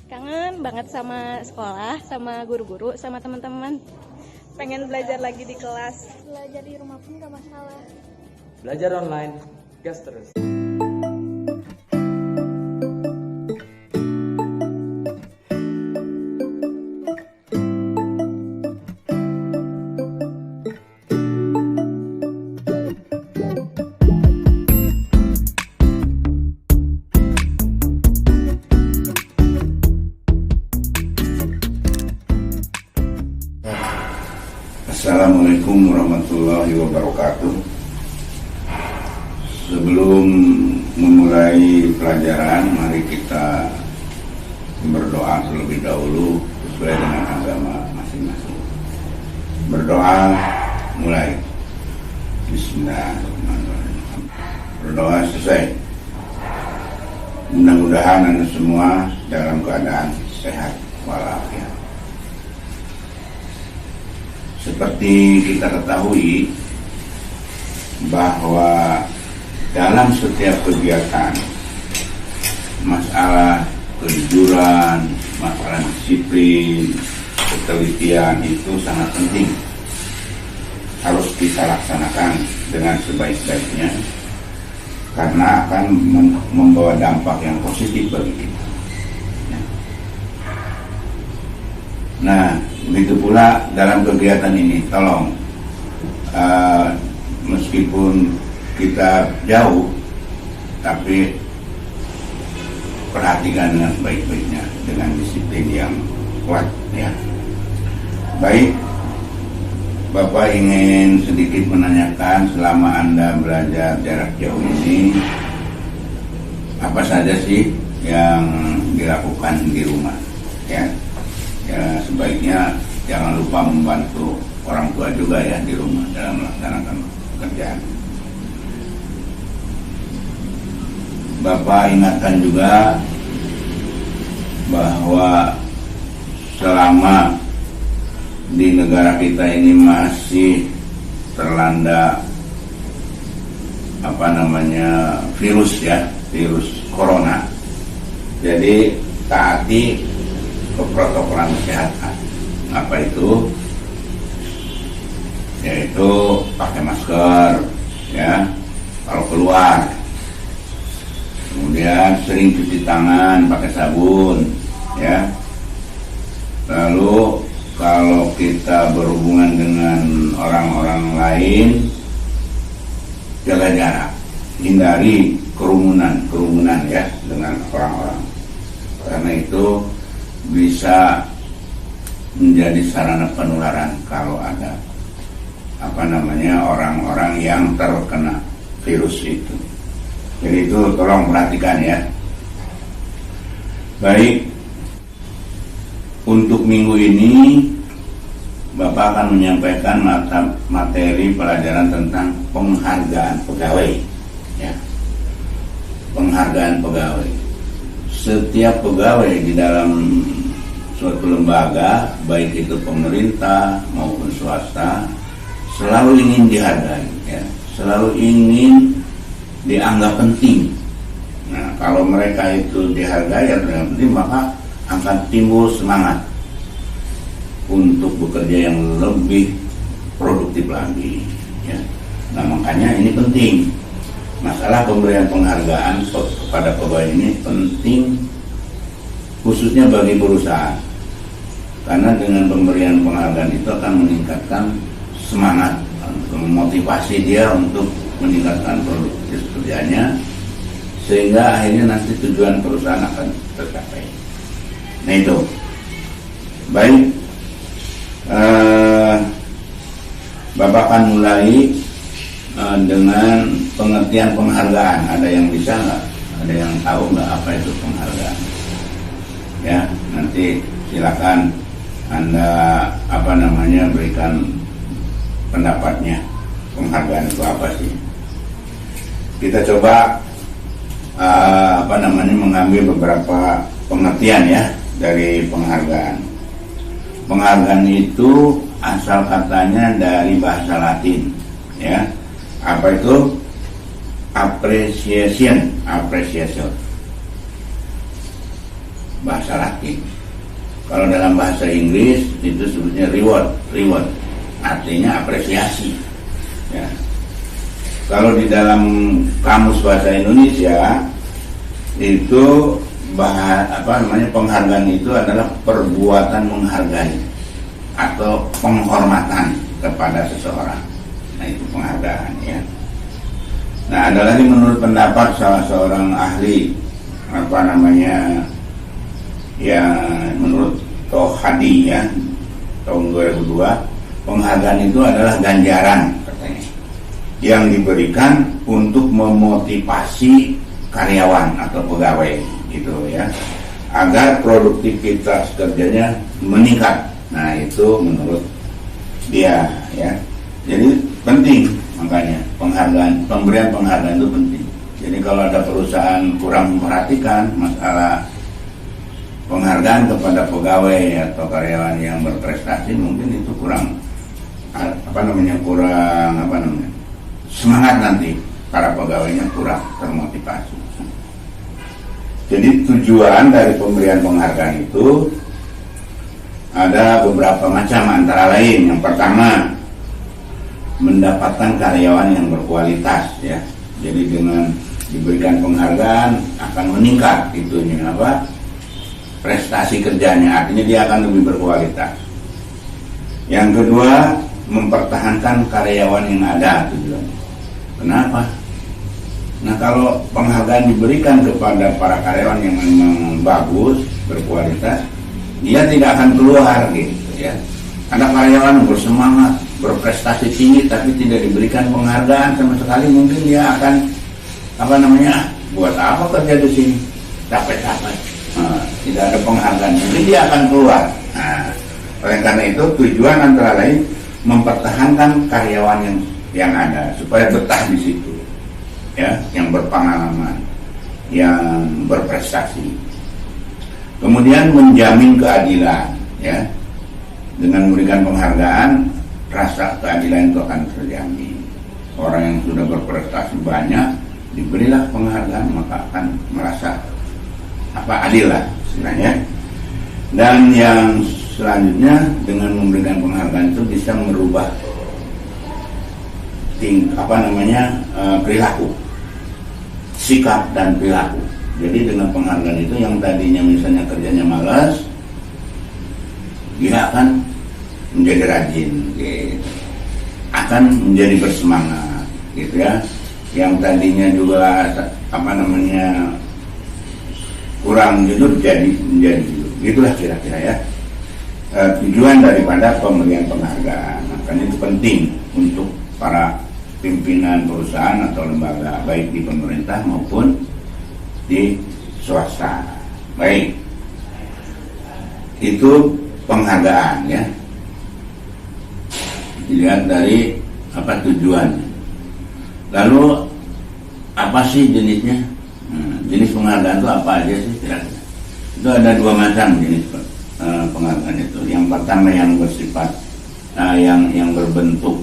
Kangen banget sama sekolah, sama guru-guru, sama teman-teman. Pengen belajar lagi di kelas. Belajar di rumah pun gak masalah. Belajar online, gas terus. Assalamualaikum warahmatullahi wabarakatuh. Sebelum memulai pelajaran, mari kita berdoa terlebih dahulu sesuai dengan agama masing-masing. Berdoa mulai. Bismillahirrahmanirrahim. Berdoa selesai. Mudah-mudahan Anda semua dalam keadaan sehat walafiat. Seperti kita ketahui bahwa dalam setiap kegiatan, masalah kejujuran, masalah disiplin, ketelitian itu sangat penting. Harus kita laksanakan dengan sebaik-baiknya karena akan membawa dampak yang positif bagi kita. Nah, begitu pula dalam kegiatan ini, tolong meskipun kita jauh, tapi perhatikan dengan sebaik-baiknya dengan disiplin yang kuat, ya. Baik, Bapak ingin sedikit menanyakan selama Anda belajar jarak jauh ini, apa saja sih yang dilakukan di rumah, ya? Ya, sebaiknya jangan lupa membantu orang tua juga ya di rumah dalam melaksanakan pekerjaan. Bapak ingatkan juga bahwa selama di negara kita ini masih terlanda virus corona, jadi taati keprotokolan kesehatan. Apa itu? Yaitu pakai masker, ya, kalau keluar. Kemudian sering cuci tangan pakai sabun, ya. Lalu kalau kita berhubungan dengan orang-orang lain, jaga jarak, hindari kerumunan ya dengan orang-orang. Karena itu bisa menjadi sarana penularan kalau ada orang-orang yang terkena virus itu. Jadi itu tolong perhatikan ya. Baik, untuk minggu ini Bapak akan menyampaikan materi pelajaran tentang penghargaan pegawai, ya. Penghargaan pegawai. Setiap pegawai di dalam suatu lembaga, baik itu pemerintah maupun swasta, selalu ingin dihargai, ya, selalu ingin dianggap penting. Nah, kalau mereka itu dihargai atau dianggap penting, maka akan timbul semangat untuk bekerja yang lebih produktif lagi, ya. Nah, makanya ini penting. Masalah pemberian penghargaan kepada pegawai ini penting, khususnya bagi perusahaan, karena dengan pemberian penghargaan itu akan meningkatkan semangat, memotivasi dia untuk meningkatkan produktivitas kerjanya, sehingga akhirnya nanti tujuan perusahaan akan tercapai. Nah itu, baik, Bapak akan mulai dengan pengertian penghargaan. Ada yang bisa nggak? Ada yang tahu nggak apa itu penghargaan? Ya, nanti silakan Anda berikan pendapatnya. Penghargaan itu apa sih? Kita coba mengambil beberapa pengertian ya dari penghargaan. Penghargaan itu asal katanya dari bahasa Latin, ya. Apa itu? Appreciation. bahasa Latin. Kalau dalam bahasa Inggris itu sebutnya reward, artinya apresiasi. Ya. Kalau di dalam kamus bahasa Indonesia itu penghargaan itu adalah perbuatan menghargai atau penghormatan kepada seseorang. Nah, itu penghargaan, ya. Nah, ada lagi menurut pendapat salah seorang ahli menurut Tohadi, ya, tahun 2002, penghargaan itu adalah ganjaran katanya yang diberikan untuk memotivasi karyawan atau pegawai gitu, ya, agar produktivitas kerjanya meningkat. Nah, itu menurut dia, ya. Jadi penting, makanya pemberian penghargaan itu penting. Jadi kalau ada perusahaan kurang memperhatikan masalah penghargaan kepada pegawai atau karyawan yang berprestasi, mungkin itu kurang semangat, nanti para pegawainya kurang termotivasi. Jadi tujuan dari pemberian penghargaan itu ada beberapa macam, antara lain yang pertama mendapatkan karyawan yang berkualitas, ya. Jadi dengan diberikan penghargaan akan meningkat prestasi kerjanya, artinya dia akan lebih berkualitas. Yang kedua, mempertahankan karyawan yang ada tujuannya. Kenapa? Nah, kalau penghargaan diberikan kepada para karyawan yang memang bagus, berkualitas, dia tidak akan keluar gitu, ya. Ada karyawan bersemangat, berprestasi tinggi tapi tidak diberikan penghargaan sama sekali, mungkin dia akan buat apa kerja di sini, capek-capek. Tidak ada penghargaan, jadi dia akan keluar. Nah, oleh karena itu tujuan antara lain mempertahankan karyawan yang ada supaya betah di situ, ya, yang berpengalaman, yang berprestasi. Kemudian menjamin keadilan, ya, dengan memberikan penghargaan rasa keadilan itu akan terjamin. Orang yang sudah berprestasi banyak diberilah penghargaan, maka akan merasa adil lah istilahnya. Dan yang selanjutnya, dengan memberikan penghargaan itu bisa merubah perilaku, sikap dan perilaku. Jadi dengan penghargaan itu yang tadinya misalnya kerjanya malas, dia akan menjadi rajin, gitu. Akan menjadi bersemangat, gitu, ya. Yang tadinya juga kurang jujur menjadi jujur. Itulah kira-kira, ya, tujuan daripada pemberian penghargaan. Makanya itu penting untuk para pimpinan perusahaan atau lembaga, baik di pemerintah maupun di swasta. Baik, itu penghargaan, ya. Dilihat dari tujuan. Lalu apa sih jenisnya? Jenis penghargaan itu apa aja sih kira-kira? Itu ada dua macam jenis penghargaan itu. Yang pertama yang bersifat yang berbentuk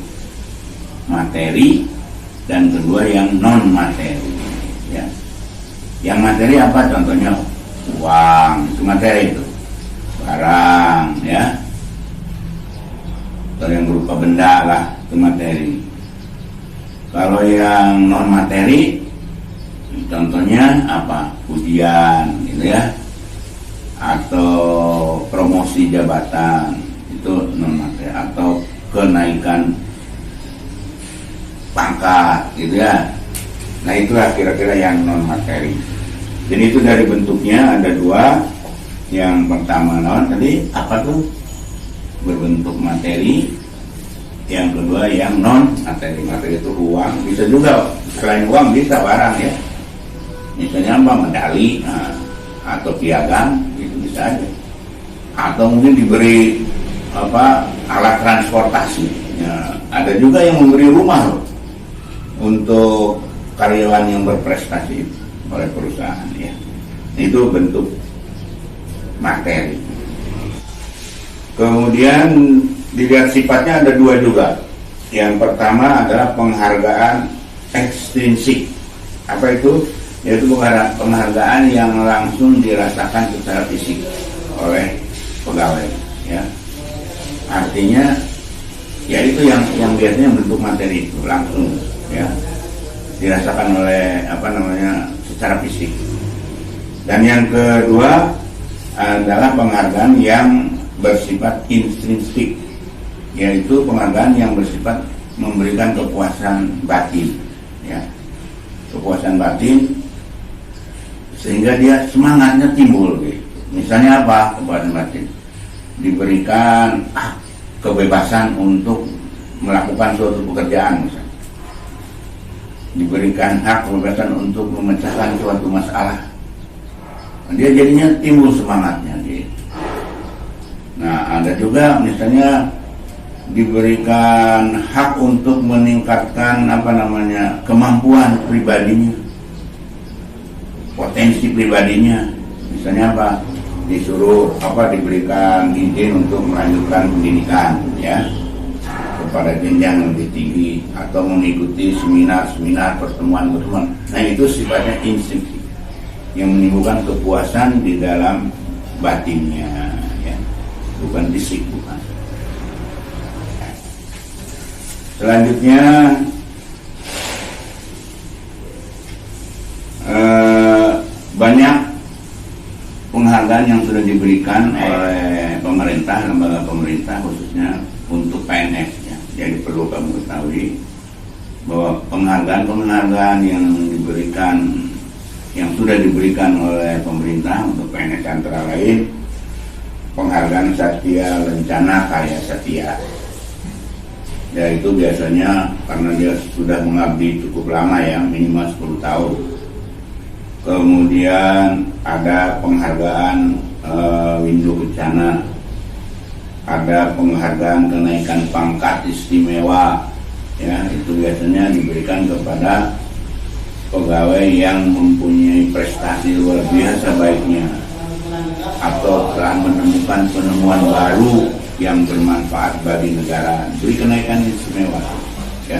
materi, dan kedua yang non materi, ya. Yang materi apa? Contohnya uang, itu materi, itu barang, ya, atau yang berupa benda lah, itu materi. Kalau yang non materi, contohnya apa? Pujian, gitu, ya, atau promosi jabatan, itu non materi, atau kenaikan pangkat, gitu, ya. Nah, itulah kira-kira yang non materi. Jadi itu dari bentuknya ada dua. Yang pertama tadi apa tuh? Berbentuk materi. Yang kedua yang non materi. Materi itu uang, bisa juga selain uang bisa barang, ya. Misalnya medali, atau piagam, itu bisa aja. Atau mungkin diberi alat transportasi. Ya, ada juga yang memberi rumah loh untuk karyawan yang berprestasi oleh perusahaan, ya. Itu bentuk materi. Kemudian dilihat sifatnya ada dua juga. Yang pertama adalah penghargaan ekstrinsik. Apa itu? yaitu penghargaan yang langsung dirasakan secara fisik oleh pegawai, ya. Artinya ya itu yang biasanya bentuk materi itu langsung, ya, dirasakan oleh secara fisik. Dan yang kedua adalah penghargaan yang bersifat intrinsik, yaitu penghargaan yang bersifat memberikan kepuasan batin, ya, kepuasan batin sehingga dia semangatnya timbul gitu. Misalnya apa kepuasan batin? Diberikan kebebasan untuk melakukan suatu pekerjaan, misalnya. Diberikan hak kebebasan untuk memecahkan suatu masalah, dia jadinya timbul semangatnya gitu. Nah, ada juga misalnya diberikan hak untuk meningkatkan kemampuan pribadinya, potensi pribadinya. Misalnya apa? Disuruh diberikan izin untuk melanjutkan pendidikan, ya, kepada jenjang yang lebih tinggi atau mengikuti seminar-seminar, pertemuan-pertemuan. Nah, itu sifatnya instinktif yang menimbulkan kepuasan di dalam batinnya, ya, bukan fisik, bukan. Selanjutnya banyak penghargaan yang sudah diberikan oleh pemerintah, lembaga pemerintah khususnya untuk PNS, ya. Jadi perlu kamu ketahui bahwa penghargaan yang sudah diberikan oleh pemerintah untuk PNS antara lain penghargaan Satya Lencana Karya Satya. Ya, itu biasanya karena dia sudah mengabdi cukup lama, ya, minimal 10 tahun. Kemudian ada penghargaan Windu Kencana, ada penghargaan kenaikan pangkat istimewa, ya, itu biasanya diberikan kepada pegawai yang mempunyai prestasi luar biasa baiknya atau telah menemukan penemuan baru yang bermanfaat bagi negara, beri kenaikan istimewa, ya.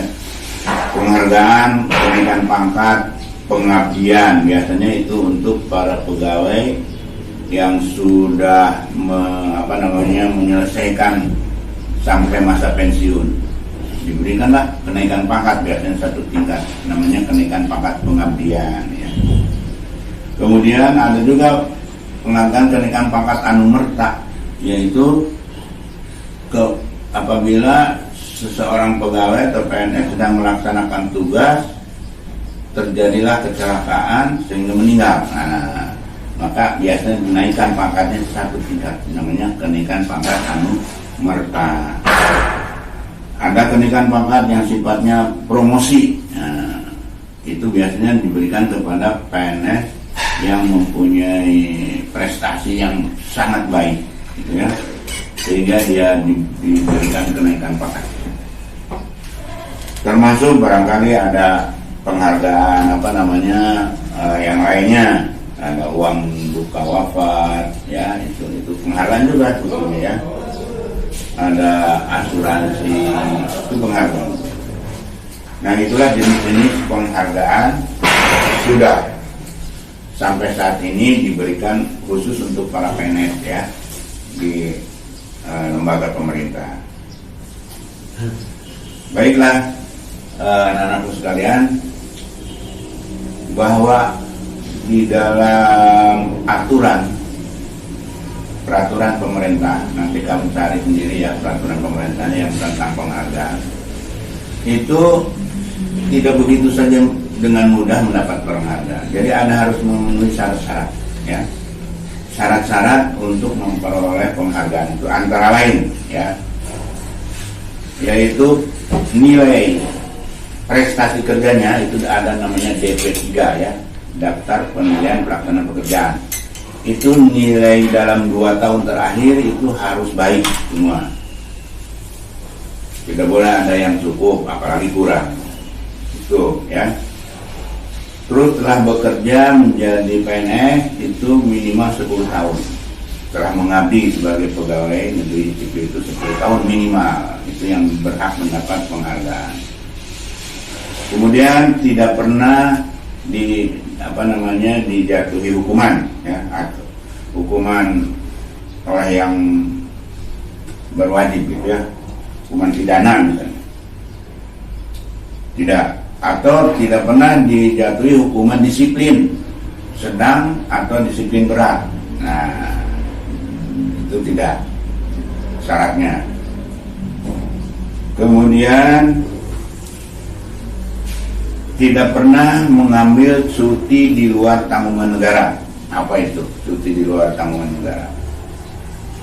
Penghargaan kenaikan pangkat pengabdian biasanya itu untuk para pegawai yang sudah menyelesaikan sampai masa pensiun, diberikanlah kenaikan pangkat, biasanya 1 tingkat, namanya kenaikan pangkat pengabdian, ya. Kemudian ada juga penghargaan kenaikan pangkat anumerta, yaitu apabila seseorang pegawai atau PNS sedang melaksanakan tugas, terjadilah kecelakaan sehingga meninggal. Nah, maka biasanya menaikkan pangkatnya 1 tingkat, namanya kenaikan pangkat anumerta. Ada kenaikan pangkat yang sifatnya promosi. Nah, itu biasanya diberikan kepada PNS yang mempunyai prestasi yang sangat baik, gitu, ya, sehingga dia diberikan kenaikan pangkat. Termasuk barangkali ada penghargaan yang lainnya, ada uang duka wafat, ya, itu penghargaan juga sebetulnya, ya. Ada asuransi, itu penghargaan. Nah, itulah jenis-jenis penghargaan sudah sampai saat ini diberikan khusus untuk para PNS, ya, di lembaga pemerintah. Baiklah, anak-anakku sekalian, bahwa di dalam peraturan pemerintah, nanti kamu cari sendiri, ya, peraturan pemerintah yang tentang penghargaan itu tidak begitu saja dengan mudah mendapat penghargaan. Jadi harus memenuhi syarat-syarat, ya, syarat-syarat untuk memperoleh penghargaan itu antara lain, ya, yaitu nilai prestasi kerjanya itu ada namanya DP3, ya, daftar penilaian pelaksana pekerjaan. Itu nilai dalam 2 tahun terakhir itu harus baik semua, tidak boleh ada yang cukup apalagi kurang, itu, ya. Terus setelah bekerja menjadi PNS itu minimal 10 tahun. Setelah mengabdi sebagai pegawai negeri sipil itu 10 tahun minimal, itu yang berhak mendapat penghargaan. Kemudian tidak pernah dijatuhi hukuman, ya, atau hukuman oleh yang berwajib gitu ya, hukuman pidana misalnya. Tidak, atau tidak pernah dijatuhi hukuman disiplin sedang atau disiplin berat. Nah, itu tidak syaratnya. Kemudian tidak pernah mengambil cuti di luar tanggungan negara. Apa itu cuti di luar tanggungan negara?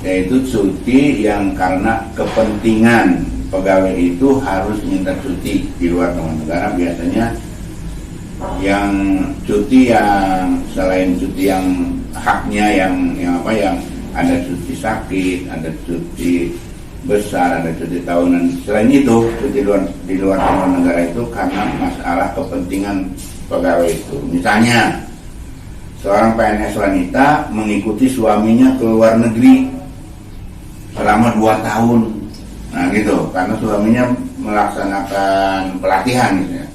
Yaitu cuti yang karena kepentingan pegawai itu harus minta cuti di luar tanggungan negara. Biasanya yang cuti yang selain cuti yang haknya yang ada cuti sakit, ada cuti besar, ada cuti tahunan. Selain itu, cuti di luar tanggungan negara itu karena masalah kepentingan pegawai itu. Misalnya, seorang PNS wanita mengikuti suaminya ke luar negeri selama 2 tahun. Nah gitu, karena suaminya melaksanakan pelatihan misalnya.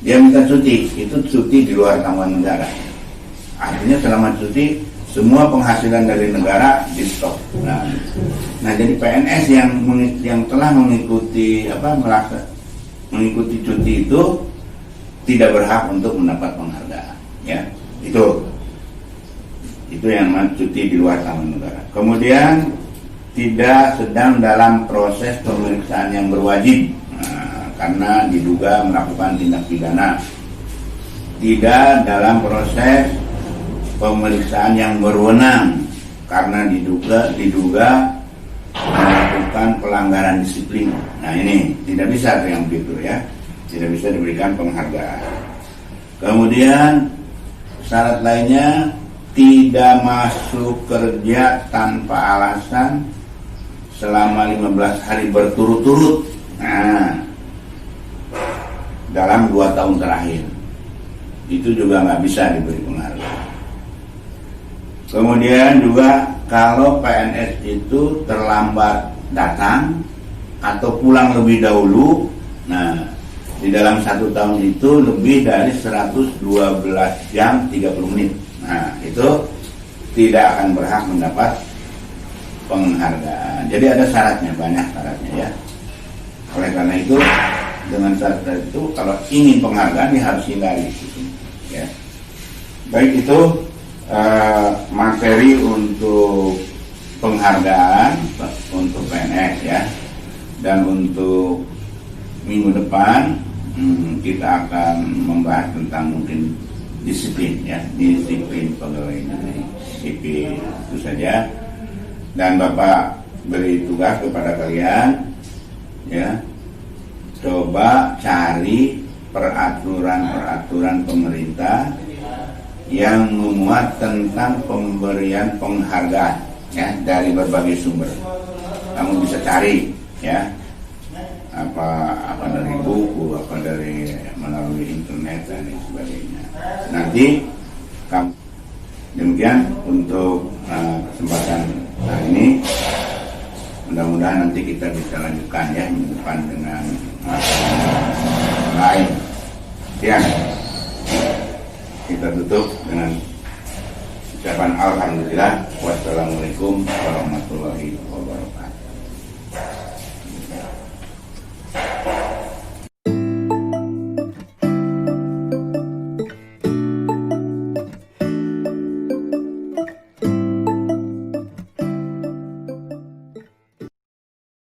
Dia minta cuti, itu cuti di luar tanggungan negara. Artinya selama cuti, semua penghasilan dari negara di stop. Nah jadi PNS yang telah mengikuti mengikuti cuti itu tidak berhak untuk mendapat penghargaan. Ya, itu yang namanya cuti di luar tanggungan negara. Kemudian tidak sedang dalam proses pemeriksaan yang berwajib, karena diduga melakukan tindak pidana. Tidak dalam proses pemeriksaan yang berwenang karena diduga melakukan pelanggaran disiplin. Nah ini tidak bisa yang begitu ya, tidak bisa diberikan penghargaan. Kemudian syarat lainnya tidak masuk kerja tanpa alasan selama 15 hari berturut-turut. Nah, dalam 2 tahun terakhir itu juga nggak bisa diberi penghargaan. Kemudian juga kalau PNS itu terlambat datang atau pulang lebih dahulu, nah di dalam 1 tahun itu lebih dari 112 jam 30 menit. Nah itu tidak akan berhak mendapat penghargaan. Jadi ada syaratnya, banyak syaratnya ya. Oleh karena itu dengan syarat itu kalau ingin penghargaan ya harus hindari gitu, ya. Baik itu materi untuk penghargaan untuk PNS ya, dan untuk minggu depan kita akan membahas tentang mungkin disiplin ya, disiplin pegawai negeri sipil itu saja. Dan Bapak beri tugas kepada kalian ya, coba cari peraturan pemerintah yang memuat tentang pemberian penghargaan ya dari berbagai sumber. Kamu bisa cari ya, apa dari buku, apa dari melalui internet dan lain sebagainya. Nanti kamu demikian untuk kesempatan hari ini. Mudah-mudahan nanti kita bisa lanjutkan ya minggu depan dengan lain. Ya. Kita tutup dengan ucapan alhamdulillah. Wassalamualaikum warahmatullahi wabarakatuh.